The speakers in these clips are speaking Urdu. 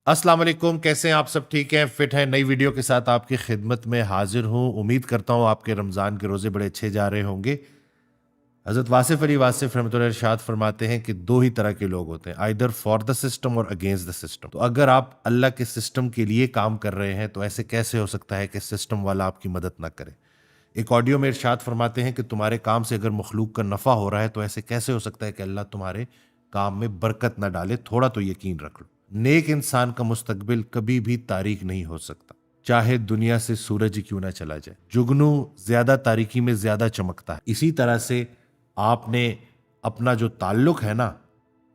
السلام علیکم، کیسے ہیں آپ؟ سب ٹھیک ہیں؟ فٹ ہیں؟ نئی ویڈیو کے ساتھ آپ کی خدمت میں حاضر ہوں۔ امید کرتا ہوں آپ کے رمضان کے روزے بڑے اچھے جا رہے ہوں گے۔ حضرت واصف علی واصف رحمۃ اللہ ارشاد فرماتے ہیں کہ دو ہی طرح کے لوگ ہوتے ہیں، آئدر فار دا سسٹم اور اگینسٹ دا سسٹم۔ تو اگر آپ اللہ کے سسٹم کے لیے کام کر رہے ہیں تو ایسے کیسے ہو سکتا ہے کہ سسٹم والا آپ کی مدد نہ کرے؟ ایک آڈیو میں ارشاد فرماتے ہیں کہ تمہارے کام سے اگر مخلوق کا نفع ہو رہا ہے تو ایسے کیسے ہو سکتا ہے کہ اللہ تمہارے کام میں برکت نہ ڈالے؟ تھوڑا تو یقین رکھ لو۔ نیک انسان کا مستقبل کبھی بھی تاریک نہیں ہو سکتا، چاہے دنیا سے سورج ہی کیوں نہ چلا جائے۔ جگنو زیادہ تاریکی میں زیادہ چمکتا ہے۔ اسی طرح سے آپ نے اپنا جو تعلق ہے نا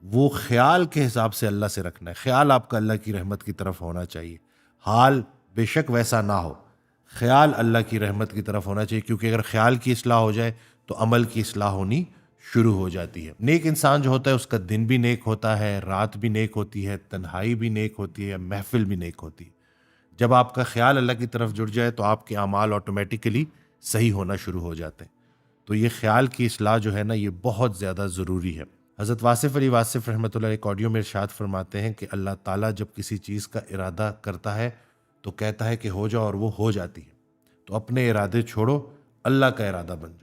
وہ خیال کے حساب سے اللہ سے رکھنا ہے۔ خیال آپ کا اللہ کی رحمت کی طرف ہونا چاہیے، حال بے شک ویسا نہ ہو، خیال اللہ کی رحمت کی طرف ہونا چاہیے، کیونکہ اگر خیال کی اصلاح ہو جائے تو عمل کی اصلاح ہونی شروع ہو جاتی ہے۔ نیک انسان جو ہوتا ہے اس کا دن بھی نیک ہوتا ہے، رات بھی نیک ہوتی ہے، تنہائی بھی نیک ہوتی ہے، محفل بھی نیک ہوتی ہے۔ جب آپ کا خیال اللہ کی طرف جڑ جائے تو آپ کے اعمال آٹومیٹیکلی صحیح ہونا شروع ہو جاتے ہیں۔ تو یہ خیال کی اصلاح جو ہے نا یہ بہت زیادہ ضروری ہے۔ حضرت واصف علی واصف رحمۃ اللہ ایک آڈیو میں ارشاد فرماتے ہیں کہ اللہ تعالیٰ جب کسی چیز کا ارادہ کرتا ہے تو کہتا ہے کہ ہو جاؤ، اور وہ ہو جاتی ہے۔ تو اپنے ارادے چھوڑو، اللہ کا ارادہ بن جاؤ۔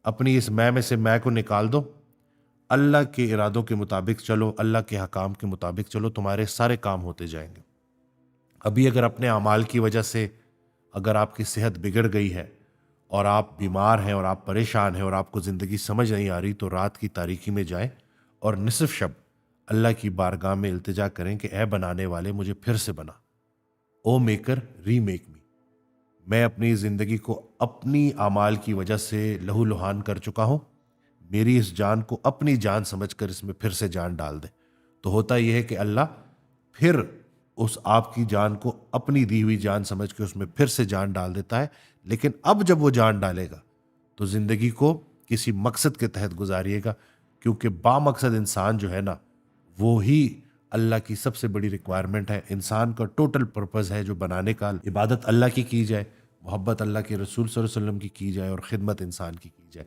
اپنی اس میں سے میں کو نکال دو، اللہ کے ارادوں کے مطابق چلو، اللہ کے حکام کے مطابق چلو، تمہارے سارے کام ہوتے جائیں گے۔ ابھی اگر اپنے اعمال کی وجہ سے اگر آپ کی صحت بگڑ گئی ہے اور آپ بیمار ہیں اور آپ پریشان ہیں اور آپ کو زندگی سمجھ نہیں آ رہی، تو رات کی تاریکی میں جائیں اور نصف شب اللہ کی بارگاہ میں التجا کریں کہ اے بنانے والے مجھے پھر سے بنا، او میکر ری میک می۔ میں اپنی زندگی کو اپنی اعمال کی وجہ سے لہو لہان کر چکا ہوں، میری اس جان کو اپنی جان سمجھ کر اس میں پھر سے جان ڈال دے۔ تو ہوتا یہ ہے کہ اللہ پھر اس آپ کی جان کو اپنی دی ہوئی جان سمجھ کے اس میں پھر سے جان ڈال دیتا ہے۔ لیکن اب جب وہ جان ڈالے گا تو زندگی کو کسی مقصد کے تحت گزاریے گا، کیونکہ با مقصد انسان جو ہے نا وہی اللہ کی سب سے بڑی ریکوائرمنٹ ہے۔ انسان کا ٹوٹل پرپز ہے جو بنانے کا، عبادت اللہ کی جائے، محبت اللہ کے رسول صلی اللہ علیہ وسلم کی جائے، اور خدمت انسان کی جائے۔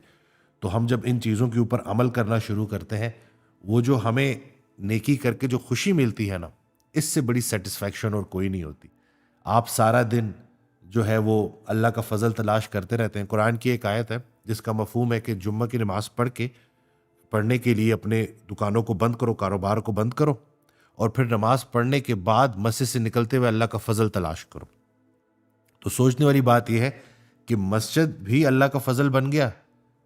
تو ہم جب ان چیزوں کے اوپر عمل کرنا شروع کرتے ہیں، وہ جو ہمیں نیکی کر کے جو خوشی ملتی ہے نا، اس سے بڑی سیٹسفیکشن اور کوئی نہیں ہوتی۔ آپ سارا دن جو ہے وہ اللہ کا فضل تلاش کرتے رہتے ہیں۔ قرآن کی ایک آیت ہے جس کا مفہوم ہے کہ جمعہ کی نماز پڑھنے کے لیے اپنے دکانوں کو بند کرو، کاروبار کو بند کرو، اور پھر نماز پڑھنے کے بعد مسجد سے نکلتے ہوئے اللہ کا فضل تلاش کرو۔ تو سوچنے والی بات یہ ہے کہ مسجد بھی اللہ کا فضل بن گیا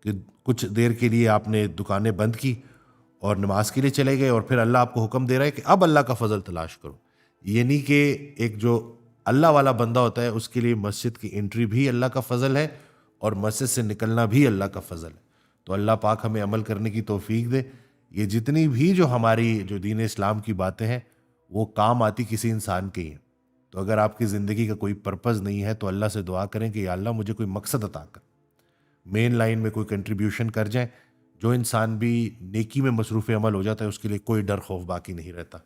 کہ کچھ دیر کے لیے آپ نے دکانیں بند کی اور نماز کے لیے چلے گئے، اور پھر اللہ آپ کو حکم دے رہا ہے کہ اب اللہ کا فضل تلاش کرو۔ یعنی کہ ایک جو اللہ والا بندہ ہوتا ہے اس کے لیے مسجد کی انٹری بھی اللہ کا فضل ہے اور مسجد سے نکلنا بھی اللہ کا فضل ہے۔ تو اللہ پاک ہمیں عمل کرنے کی توفیق دے۔ یہ جتنی بھی جو ہماری جو دین اسلام کی باتیں ہیں وہ کام آتی کسی انسان کے ہی ہیں۔ تو اگر آپ کی زندگی کا کوئی پرپز نہیں ہے تو اللہ سے دعا کریں کہ یا اللہ مجھے کوئی مقصد عطا کر، مین لائن میں کوئی کنٹریبیوشن کر جائیں۔ جو انسان بھی نیکی میں مصروف عمل ہو جاتا ہے اس کے لیے کوئی ڈر خوف باقی نہیں رہتا۔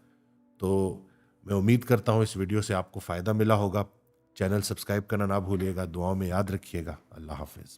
تو میں امید کرتا ہوں اس ویڈیو سے آپ کو فائدہ ملا ہوگا۔ چینل سبسکرائب کرنا نہ بھولیے گا، دعاؤں میں یاد رکھیے گا۔ اللہ حافظ۔